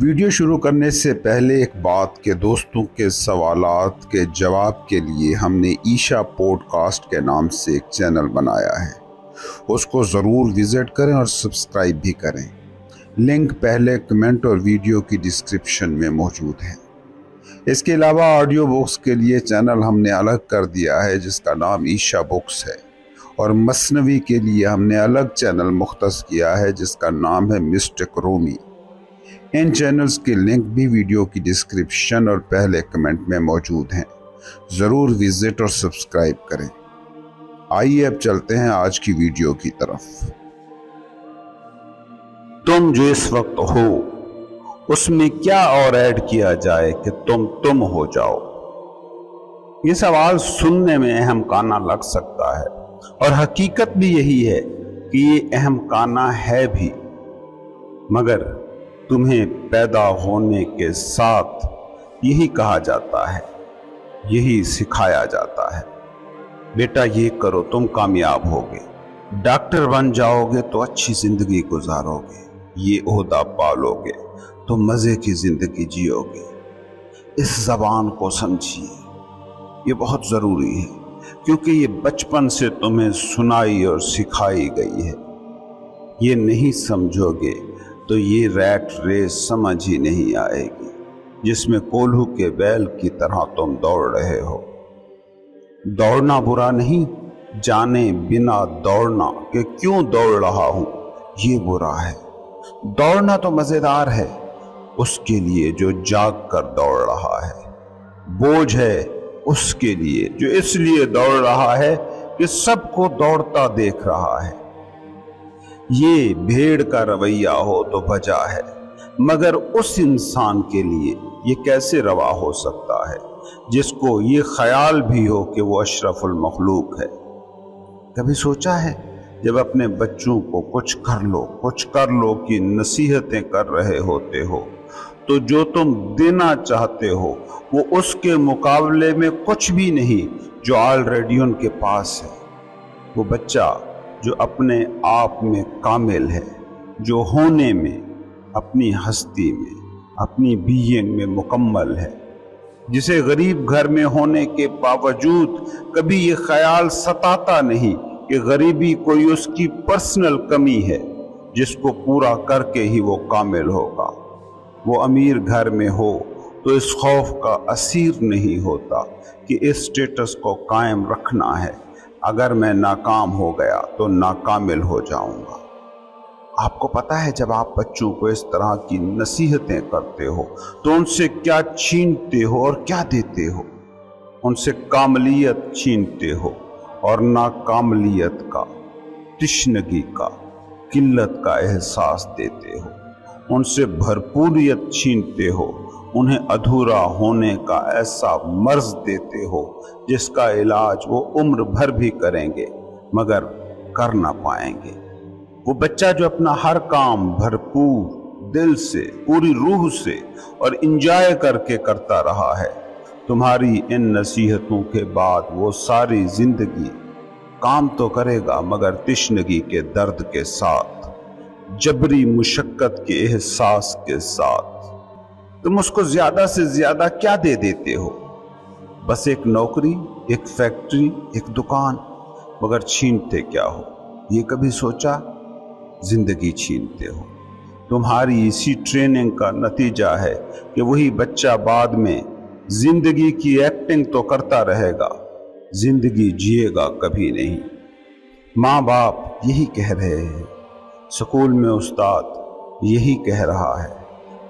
Video شروع کرنے سے پہلے ایک بات کہ دوستوں کے سوالات کے جواب کے لیے ہم نے عیشا پوڈ کاسٹ کے نام سے ایک چینل بنایا ہے۔ اس کو ضرور وزٹ کریں اور سبسکرائب بھی کریں۔ لنک پہلے کمنٹ اور ویڈیو کی ڈسکرپشن میں موجود ہے۔ اس کے علاوہ آڈیو بکس کے لیے چینل ہم نے الگ کر دیا ہے جس کا نام عیشا بکس ہے، اور مثنوی کے لیے ہم نے الگ چینل مختص کیا ہے جس کا نام ہے مسٹک رومی۔ ان چینلز کے لنک بھی ویڈیو کی ڈسکرپشن اور پہلے کمنٹ میں موجود ہیں، ضرور وزٹ اور سبسکرائب کریں۔ آئیے اب چلتے ہیں آج کی ویڈیو کی طرف۔ تم جو اس وقت ہو اس میں کیا اور ایڈ کیا جائے کہ تم ہو جاؤ؟ یہ سوال سننے میں اہم کانہ لگ سکتا ہے، اور حقیقت بھی یہی ہے کہ یہ اہم کانہ ہے بھی، مگر تمہیں پیدا ہونے کے ساتھ یہی کہا جاتا ہے، یہی سکھایا جاتا ہے، بیٹا یہ کرو تم کامیاب ہوگے، ڈاکٹر بن جاؤ گے تو اچھی زندگی گزارو گے، یہ عہدہ پالو گے تو مزے کی زندگی جیو گے۔ اس زبان کو سمجھیے، یہ بہت ضروری ہے، کیونکہ یہ بچپن سے تمہیں سنائی اور سکھائی گئی ہے۔ یہ نہیں سمجھو گے تو یہ ریٹ ریس سمجھ ہی نہیں آئے گی جس میں کولہو کے بیل کی طرح تم دوڑ رہے ہو۔ دوڑنا برا نہیں، جانے بنا دوڑنا کہ کیوں دوڑ رہا ہوں یہ برا ہے۔ دوڑنا تو مزیدار ہے اس کے لیے جو جاگ کر دوڑ رہا ہے، بوجھ ہے اس کے لیے جو اس لیے دوڑ رہا ہے کہ سب کو دوڑتا دیکھ رہا ہے۔ یہ بھیڑ کا رویہ ہو تو بجا ہے، مگر اس انسان کے لیے یہ کیسے روا ہو سکتا ہے جس کو یہ خیال بھی ہو کہ وہ اشرف المخلوق ہے؟ کبھی سوچا ہے جب اپنے بچوں کو کچھ کر لو کی نصیحتیں کر رہے ہوتے ہو تو جو تم دینا چاہتے ہو وہ اس کے مقابلے میں کچھ بھی نہیں جو آلریڈی ان کے پاس ہے؟ وہ بچہ جو اپنے آپ میں کامل ہے، جو ہونے میں، اپنی ہستی میں، اپنی بینگ میں مکمل ہے، جسے غریب گھر میں ہونے کے باوجود کبھی یہ خیال ستاتا نہیں کہ غریبی کوئی اس کی پرسنل کمی ہے جس کو پورا کر کے ہی وہ کامل ہوگا۔ وہ امیر گھر میں ہو تو اس خوف کا اسیر نہیں ہوتا کہ اس سٹیٹس کو قائم رکھنا ہے، اگر میں ناکام ہو گیا تو ناکامل ہو جاؤں گا۔ آپ کو پتا ہے جب آپ بچوں کو اس طرح کی نصیحتیں کرتے ہو تو ان سے کیا چھینتے ہو اور کیا دیتے ہو؟ ان سے کاملیت چھینتے ہو اور ناکاملیت کا، تشنگی کا، قلت کا احساس دیتے ہو۔ ان سے بھرپوریت چھینتے ہو، انہیں ادھورا ہونے کا ایسا مرض دیتے ہو جس کا علاج وہ عمر بھر بھی کریں گے مگر کر نہ پائیں گے۔ وہ بچہ جو اپنا ہر کام بھرپور دل سے، پوری روح سے اور انجوائے کر کے کرتا رہا ہے، تمہاری ان نصیحتوں کے بعد وہ ساری زندگی کام تو کرے گا مگر تشنگی کے درد کے ساتھ، جبری مشقت کے احساس کے ساتھ۔ تم اس کو زیادہ سے زیادہ کیا دے دیتے ہو؟ بس ایک نوکری، ایک فیکٹری، ایک دکان، مگر چھینتے کیا ہو؟ یہ کبھی سوچا؟ زندگی چھینتے ہو۔ تمہاری اسی ٹریننگ کا نتیجہ ہے کہ وہی بچہ بعد میں زندگی کی ایکٹنگ تو کرتا رہے گا، زندگی جیے گا کبھی نہیں۔ ماں باپ یہی کہہ رہے ہیں، سکول میں استاد یہی کہہ رہا ہے،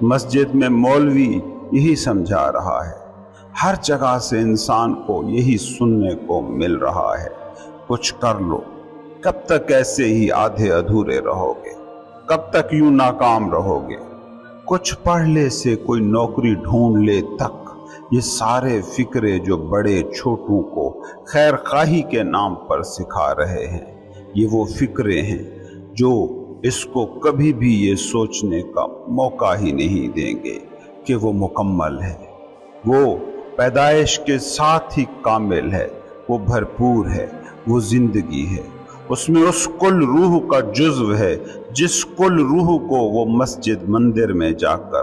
مسجد میں مولوی یہی سمجھا رہا ہے، ہر جگہ سے انسان کو یہی سننے کو مل رہا ہے، کچھ کر لو۔ کب تک ایسے ہی آدھے ادھورے رہو گے؟ کب تک یوں ناکام رہو گے؟ کچھ پڑھ لے سے کوئی نوکری ڈھونڈ لے تک، یہ سارے فکرے جو بڑے چھوٹوں کو خیر خواہی کے نام پر سکھا رہے ہیں، یہ وہ فکرے ہیں جو اس کو کبھی بھی یہ سوچنے کا موقع ہی نہیں دیں گے کہ وہ مکمل ہے، وہ پیدائش کے ساتھ ہی کامل ہے، وہ بھرپور ہے، وہ زندگی ہے، اس میں اس کل روح کا جزو ہے جس کل روح کو وہ مسجد مندر میں جا کر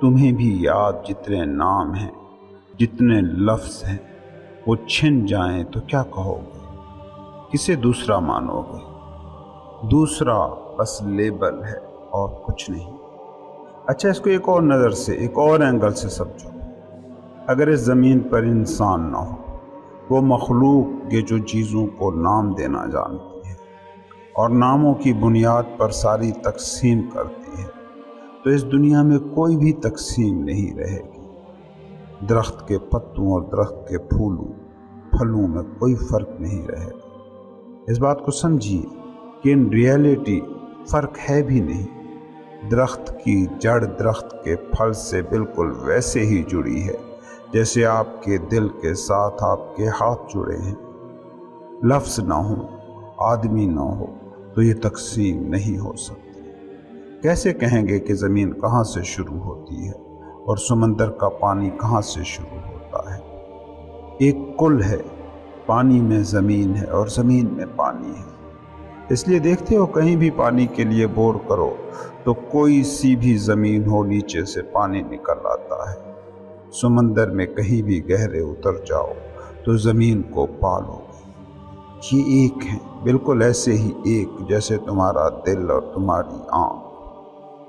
تمہیں بھی یاد جتنے نام ہیں، جتنے لفظ ہیں، وہ چھن جائیں تو کیا کہو گے؟ کسے دوسرا مانو گے؟ دوسرا بس لیبل ہے اور کچھ نہیں۔ اچھا، اس کو ایک اور نظر سے، ایک اور اینگل سے سمجھو۔ اگر اس زمین پر انسان نہ ہو، وہ مخلوق یہ جو چیزوں کو نام دینا جانتی ہے اور ناموں کی بنیاد پر ساری تقسیم کرتی ہے، تو اس دنیا میں کوئی بھی تقسیم نہیں رہے گی۔ درخت کے پتوں اور درخت کے پھلوں میں کوئی فرق نہیں رہے گا۔ اس بات کو سمجھیے کہ ان ریئلٹی فرق ہے بھی نہیں۔ درخت کی جڑ درخت کے پھل سے بالکل ویسے ہی جڑی ہے جیسے آپ کے دل کے ساتھ آپ کے ہاتھ جڑے ہیں۔ لفظ نہ ہو، آدمی نہ ہو تو یہ تقسیم نہیں ہو سکتی۔ کیسے کہیں گے کہ زمین کہاں سے شروع ہوتی ہے اور سمندر کا پانی کہاں سے شروع ہوتا ہے؟ ایک کل ہے، پانی میں زمین ہے اور زمین میں پانی ہے۔ اس لیے دیکھتے ہو کہیں بھی پانی کے لیے بور کرو تو کوئی سی بھی زمین ہو، نیچے سے پانی نکل آتا ہے۔ سمندر میں کہیں بھی گہرے اتر جاؤ تو زمین کو پالو گے۔ یہ ایک ہے، بالکل ایسے ہی ایک جیسے تمہارا دل اور تمہاری آنکھ۔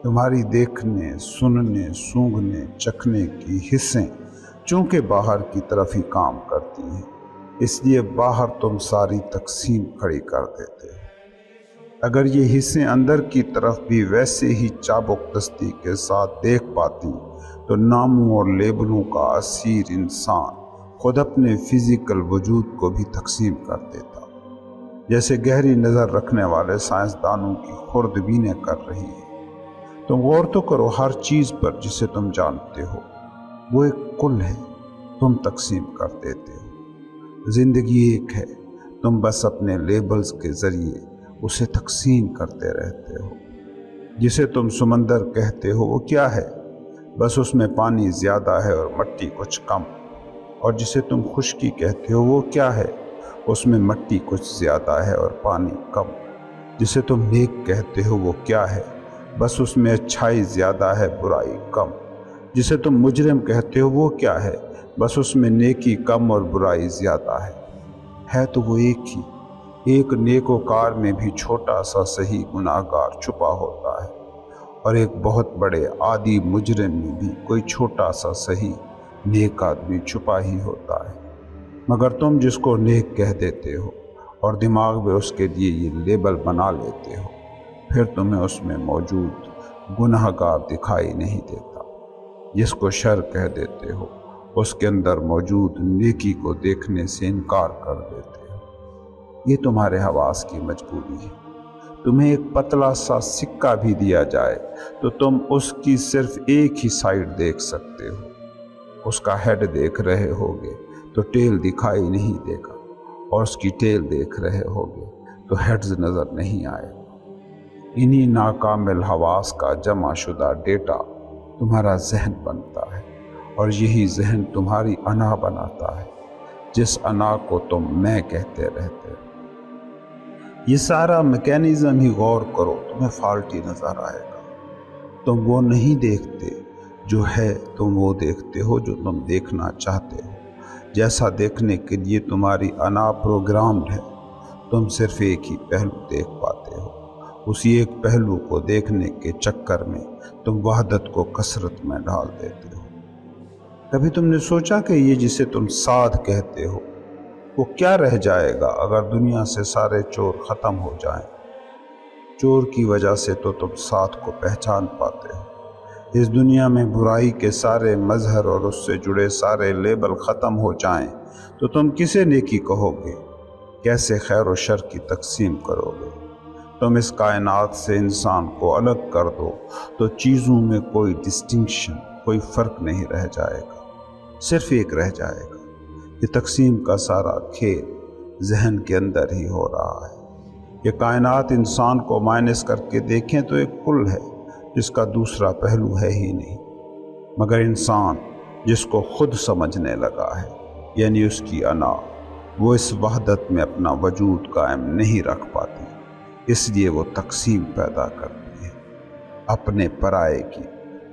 تمہاری دیکھنے، سننے، سونگھنے، چکھنے کی حصیں چونکہ باہر کی طرف ہی کام کرتی ہیں، اس لیے باہر تم ساری تقسیم کھڑی کر دیتے ہو۔ اگر یہ حصیں اندر کی طرف بھی ویسے ہی چابک دستی کے ساتھ دیکھ پاتی تو ناموں اور لیبلوں کا اسیر انسان خود اپنے فزیکل وجود کو بھی تقسیم کر دیتا، جیسے گہری نظر رکھنے والے سائنسدانوں کی خوردبینیں کر رہی ہے۔ تم غور تو کرو، ہر چیز پر جسے تم جانتے ہو وہ ایک کل ہے، تم تقسیم کر دیتے ہو۔ زندگی ایک ہے، تم بس اپنے لیبلز کے ذریعے اسے تقسیم کرتے رہتے ہو۔ جسے تم سمندر کہتے ہو وہ کیا ہے؟ بس اس میں پانی زیادہ ہے اور مٹی کچھ کم۔ اور جسے تم خشکی کہتے ہو وہ کیا ہے؟ اس میں مٹی کچھ زیادہ ہے اور پانی کم۔ جسے تم نیک کہتے ہو وہ کیا ہے؟ بس اس میں اچھائی زیادہ ہے، برائی کم۔ جسے تم مجرم کہتے ہو وہ کیا ہے؟ بس اس میں نیکی کم اور برائی زیادہ ہے تو وہ ایک ہی۔ ایک نیکوکار میں بھی چھوٹا سا صحیح گناہگار چھپا ہوتا ہے، اور ایک بہت بڑے عادی مجرم میں بھی کوئی چھوٹا سا صحیح نیک آدمی چھپا ہی ہوتا ہے۔ مگر تم جس کو نیک کہہ دیتے ہو اور دماغ میں اس کے لیے یہ لیبل بنا لیتے ہو، پھر تمہیں اس میں موجود گناہگار دکھائی نہیں دیتا۔ جس کو شر کہہ دیتے ہو اس کے اندر موجود نیکی کو دیکھنے سے انکار کر دیتے ہو۔ یہ تمہارے حواس کی مجبوری ہے۔ تمہیں ایک پتلا سا سکہ بھی دیا جائے تو تم اس کی صرف ایک ہی سائیڈ دیکھ سکتے ہو۔ اس کا ہیڈ دیکھ رہے ہوگے تو ٹیل دکھائی نہیں دے گا، اور اس کی ٹیل دیکھ رہے ہوگے تو ہیڈز نظر نہیں آئے گا۔ انہی ناکامل حواس کا جمع شدہ ڈیٹا تمہارا ذہن بنتا ہے، اور یہی ذہن تمہاری انا بناتا ہے، جس انا کو تم میں کہتے رہتے ہو۔ یہ سارا میکینزم ہی غور کرو تمہیں فالٹی نظر آئے گا۔ تم وہ نہیں دیکھتے جو ہے، تم وہ دیکھتے ہو جو تم دیکھنا چاہتے ہو۔ جیسا دیکھنے کے لیے تمہاری انا پروگرامڈ ہے، تم صرف ایک ہی پہلو دیکھ پاتے ہو۔ اسی ایک پہلو کو دیکھنے کے چکر میں تم وحدت کو کثرت میں ڈال دیتے ہو۔ کبھی تم نے سوچا کہ یہ جسے تم ساتھ کہتے ہو وہ کیا رہ جائے گا اگر دنیا سے سارے چور ختم ہو جائیں؟ چور کی وجہ سے تو تم ساتھ کو پہچان پاتے ہو۔ اس دنیا میں برائی کے سارے مظہر اور اس سے جڑے سارے لیبل ختم ہو جائیں تو تم کسے نیکی کہو گے؟ کیسے خیر و شر کی تقسیم کرو گے؟ تم اس کائنات سے انسان کو الگ کر دو تو چیزوں میں کوئی ڈسٹنکشن، کوئی فرق نہیں رہ جائے گا، صرف ایک رہ جائے گا۔ یہ تقسیم کا سارا کھیل ذہن کے اندر ہی ہو رہا ہے۔ یہ کائنات انسان کو مائنس کر کے دیکھیں تو ایک کل ہے جس کا دوسرا پہلو ہے ہی نہیں، مگر انسان جس کو خود سمجھنے لگا ہے، یعنی اس کی انا، وہ اس وحدت میں اپنا وجود قائم نہیں رکھ پاتی، اس لیے وہ تقسیم پیدا کرتی ہے، اپنے پرائے کی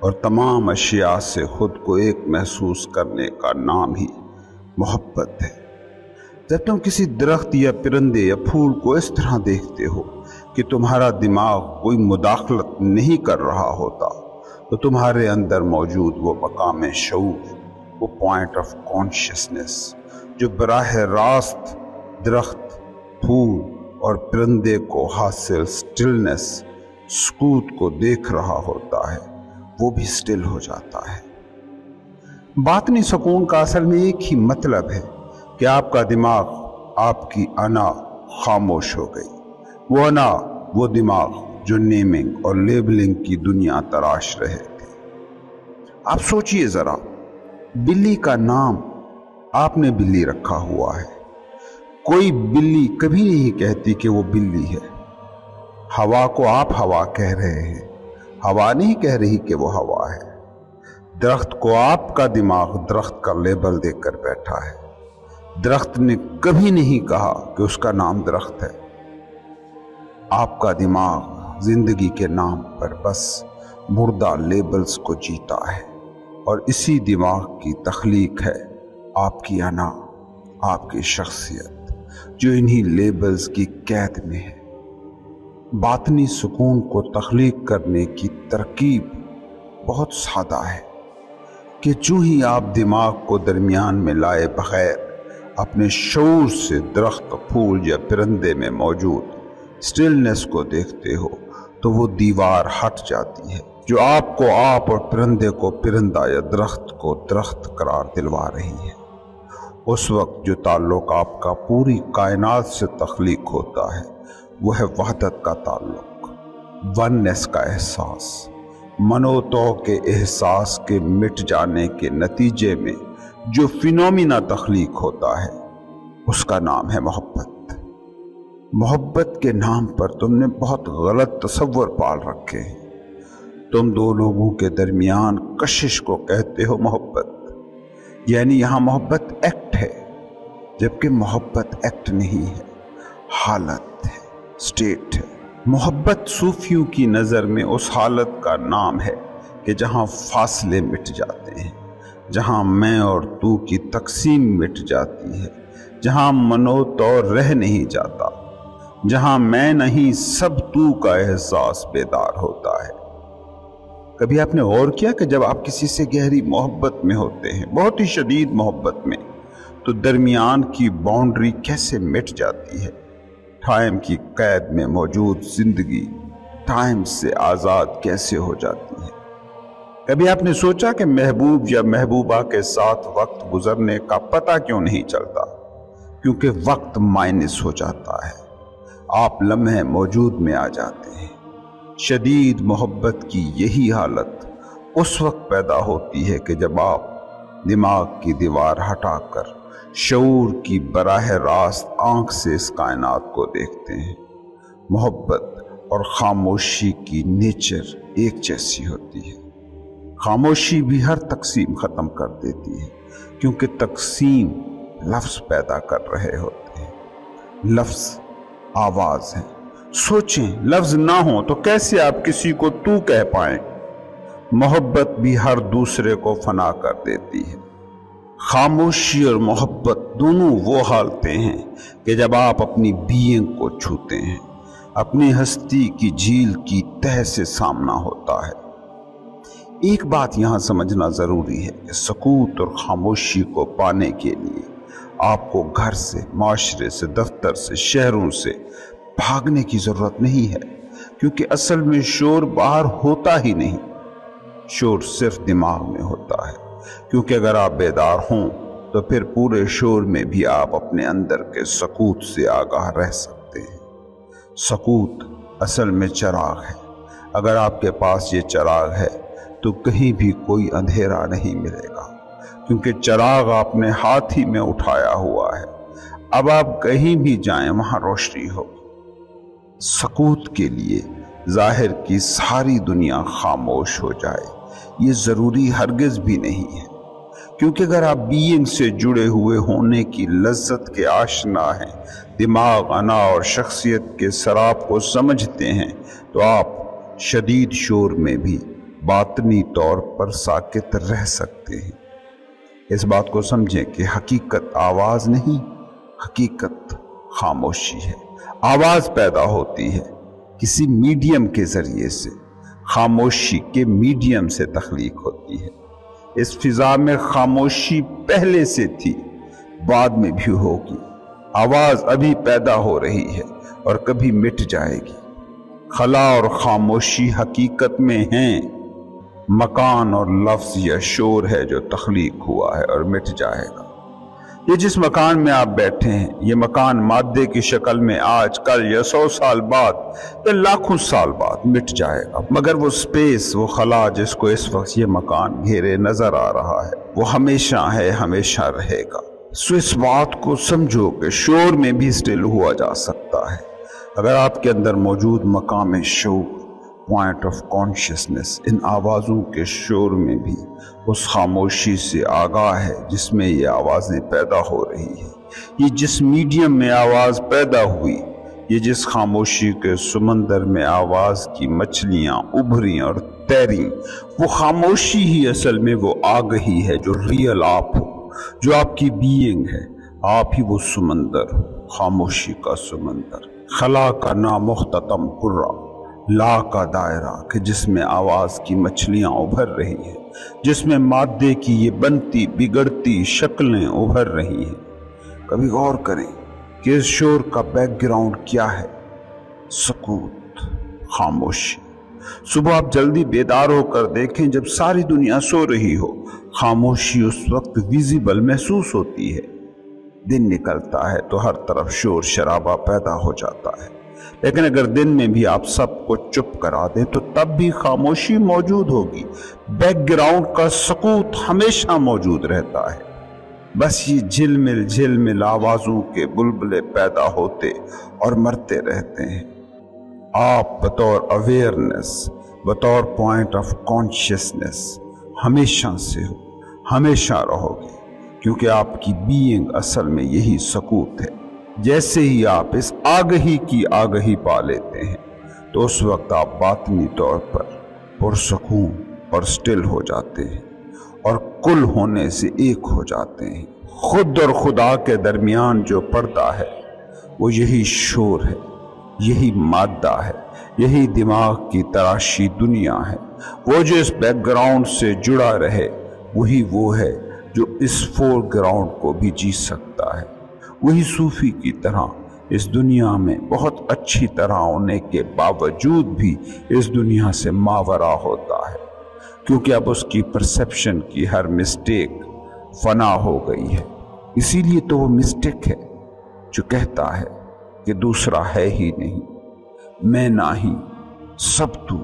اور تمام اشیاء سے خود کو ایک محسوس کرنے کا نام ہی محبت ہے۔ جب تم کسی درخت یا پرندے یا پھول کو اس طرح دیکھتے ہو کہ تمہارا دماغ کوئی مداخلت نہیں کر رہا ہوتا، تو تمہارے اندر موجود وہ مقام شعور، وہ پوائنٹ آف کانشیسنس جو براہ راست درخت، پھول اور پرندے کو حاصل سٹلنس، سکوت کو دیکھ رہا ہوتا ہے، وہ بھی سٹل ہو جاتا ہے۔ باطنی سکون کا اصل میں ایک ہی مطلب ہے کہ آپ کا دماغ، آپ کی انا خاموش ہو گئی۔ وہ انا، وہ دماغ جو نیمنگ اور لیبلنگ کی دنیا تراش رہے تھے۔ آپ سوچئے ذرا، بلی کا نام آپ نے بلی رکھا ہوا ہے۔ کوئی بلی کبھی نہیں کہتی کہ وہ بلی ہے۔ ہوا کو آپ ہوا کہہ رہے ہیں، ہوا نہیں کہہ رہی کہ وہ ہوا ہے۔ درخت کو آپ کا دماغ درخت کا لیبل دے کر بیٹھا ہے۔ درخت نے کبھی نہیں کہا کہ اس کا نام درخت ہے۔ آپ کا دماغ زندگی کے نام پر بس مردہ لیبلز کو جیتا ہے، اور اسی دماغ کی تخلیق ہے آپ کی انا، آپ کی شخصیت، جو انہی لیبلز کی قید میں ہے۔ باطنی سکون کو تخلیق کرنے کی ترکیب بہت سادہ ہے کہ جو ہی آپ دماغ کو درمیان میں لائے بغیر اپنے شعور سے درخت، پھول یا پرندے میں موجود سٹلنس کو دیکھتے ہو، تو وہ دیوار ہٹ جاتی ہے جو آپ کو آپ اور پرندے کو پرندہ یا درخت کو درخت قرار دلوا رہی ہے۔ اس وقت جو تعلق آپ کا پوری کائنات سے تخلیق ہوتا ہے، وہ ہے وحدت کا تعلق، وننس کا احساس۔ منوتو کے احساس کے مٹ جانے کے نتیجے میں جو فینومینا تخلیق ہوتا ہے، اس کا نام ہے محبت۔ محبت کے نام پر تم نے بہت غلط تصور پال رکھے ہیں۔ تم دو لوگوں کے درمیان کشش کو کہتے ہو محبت، یعنی یہاں محبت ایکٹ ہے، جبکہ محبت ایکٹ نہیں ہے، حالت ہے، سٹیٹ ہے۔ محبت صوفیوں کی نظر میں اس حالت کا نام ہے کہ جہاں فاصلے مٹ جاتے ہیں، جہاں میں اور تو کی تقسیم مٹ جاتی ہے، جہاں منوتو رہ نہیں جاتا، جہاں میں نہیں سب تو کا احساس بیدار ہوتا ہے۔ کبھی آپ نے غور کیا کہ جب آپ کسی سے گہری محبت میں ہوتے ہیں، بہت ہی شدید محبت میں، تو درمیان کی باؤنڈری کیسے مٹ جاتی ہے؟ ٹائم کی قید میں موجود زندگی ٹائم سے آزاد کیسے ہو جاتی ہے؟ کبھی آپ نے سوچا کہ محبوب یا محبوبہ کے ساتھ وقت گزرنے کا پتہ کیوں نہیں چلتا؟ کیونکہ وقت مائنس ہو جاتا ہے، آپ لمحے موجود میں آ جاتے ہیں۔ شدید محبت کی یہی حالت اس وقت پیدا ہوتی ہے کہ جب آپ دماغ کی دیوار ہٹا کر شعور کی براہ راست آنکھ سے اس کائنات کو دیکھتے ہیں۔ محبت اور خاموشی کی نیچر ایک جیسی ہوتی ہے۔ خاموشی بھی ہر تقسیم ختم کر دیتی ہے، کیونکہ تقسیم لفظ پیدا کر رہے ہوتے ہیں۔ لفظ آواز ہے۔ سوچیں، لفظ نہ ہو تو کیسے آپ کسی کو تو کہہ پائیں؟ محبت بھی ہر دوسرے کو فنا کر دیتی ہے۔ خاموشی اور محبت دونوں وہ حالتیں ہیں کہ جب آپ اپنی بینگ کو چھوتے ہیں، اپنی ہستی کی جھیل کی تہہ سے سامنا ہوتا ہے۔ ایک بات یہاں سمجھنا ضروری ہے کہ سکوت اور خاموشی کو پانے کے لیے آپ کو گھر سے، معاشرے سے، دفتر سے، شہروں سے بھاگنے کی ضرورت نہیں ہے، کیونکہ اصل میں شور باہر ہوتا ہی نہیں، شور صرف دماغ میں ہوتا ہے۔ کیونکہ اگر آپ بیدار ہوں تو پھر پورے شور میں بھی آپ اپنے اندر کے سکوت سے آگاہ رہ سکتے ہیں۔ سکوت اصل میں چراغ ہے۔ اگر آپ کے پاس یہ چراغ ہے تو کہیں بھی کوئی اندھیرا نہیں ملے گا، کیونکہ چراغ آپ نے ہاتھ ہی میں اٹھایا ہوا ہے۔ اب آپ کہیں بھی جائیں وہاں روشنی ہوگی۔ سکوت کے لیے ظاہر کی ساری دنیا خاموش ہو جائے یہ ضروری ہرگز بھی نہیں ہے، کیونکہ اگر آپ بینگ سے جڑے ہوئے ہونے کی لذت کے آشنا ہیں، دماغ، انا اور شخصیت کے سراب کو سمجھتے ہیں، تو آپ شدید شور میں بھی باطنی طور پر ساکت رہ سکتے ہیں۔ اس بات کو سمجھیں کہ حقیقت آواز نہیں، حقیقت خاموشی ہے۔ آواز پیدا ہوتی ہے کسی میڈیم کے ذریعے سے، خاموشی کے میڈیم سے تخلیق ہوتی ہے۔ اس فضا میں خاموشی پہلے سے تھی، بعد میں بھی ہوگی۔ آواز ابھی پیدا ہو رہی ہے اور کبھی مٹ جائے گی۔ خلا اور خاموشی حقیقت میں ہیں، مکان اور لفظ یا شور ہے جو تخلیق ہوا ہے اور مٹ جائے گا۔ یہ جس مکان میں آپ بیٹھے ہیں، یہ مکان مادے کی شکل میں آج کل یا 100 سال بعد یا لاکھوں سال بعد مٹ جائے گا، مگر وہ سپیس، وہ خلا جس کو اس وقت یہ مکان گھیرے نظر آ رہا ہے، وہ ہمیشہ ہے، ہمیشہ رہے گا۔ سو اس بات کو سمجھو کہ شور میں بھی اسٹل ہوا جا سکتا ہے۔ اگر آپ کے اندر موجود مقام شعور، پوائنٹ آف کانشیسنس، ان آوازوں کے شور میں بھی اس خاموشی سے آگاہ ہے جس میں یہ آوازیں پیدا ہو رہی ہیں، یہ جس میڈیم میں آواز پیدا ہوئی، یہ جس خاموشی کے سمندر میں آواز کی مچھلیاں ابھریں اور تیریں، وہ خاموشی ہی اصل میں وہ آگہی ہے جو ریئل آپ ہو، جو آپ کی بینگ ہے۔ آپ ہی وہ سمندر ہو، خاموشی کا سمندر، خلا کا نامختتم قرہ، لا کا دائرہ کہ جس میں آواز کی مچھلیاں ابھر رہی ہیں، جس میں مادے کی یہ بنتی بگڑتی شکلیں ابھر رہی ہیں۔ کبھی غور کریں کہ اس شور کا بیک گراؤنڈ کیا ہے؟ سکوت، خاموشی۔ صبح آپ جلدی بیدار ہو کر دیکھیں، جب ساری دنیا سو رہی ہو، خاموشی اس وقت ویزیبل محسوس ہوتی ہے۔ دن نکلتا ہے تو ہر طرف شور شرابہ پیدا ہو جاتا ہے، لیکن اگر دن میں بھی آپ سب کو چپ کرا دیں تو تب بھی خاموشی موجود ہوگی۔ بیک گراؤنڈ کا سکوت ہمیشہ موجود رہتا ہے۔ بس یہ جھل مل آوازوں کے بلبلے پیدا ہوتے اور مرتے رہتے ہیں۔ آپ بطور اویئرنس، بطور پوائنٹ آف کانشیسنس ہمیشہ سے ہو، ہمیشہ رہو گے، کیونکہ آپ کی بینگ اصل میں یہی سکوت ہے۔ جیسے ہی آپ اس آگہی کی آگہی پا لیتے ہیں تو اس وقت آپ باطنی طور پر پرسکون اور سٹل ہو جاتے ہیں اور کل ہونے سے ایک ہو جاتے ہیں۔ خود اور خدا کے درمیان جو پردہ ہے وہ یہی شور ہے، یہی مادہ ہے، یہی دماغ کی تراشی دنیا ہے۔ وہ جو اس بیک گراؤنڈ سے جڑا رہے وہی وہ ہے جو اس فور گراؤنڈ کو بھی جی سکتا ہے۔ وہی صوفی کی طرح اس دنیا میں بہت اچھی طرح ہونے کے باوجود بھی اس دنیا سے ماورا ہوتا ہے، کیونکہ اب اس کی پرسیپشن کی ہر مسٹیک فنا ہو گئی ہے۔ اسی لیے تو وہ مسٹیک ہے جو کہتا ہے کہ دوسرا ہے ہی نہیں، میں نہ ہی، سب تو۔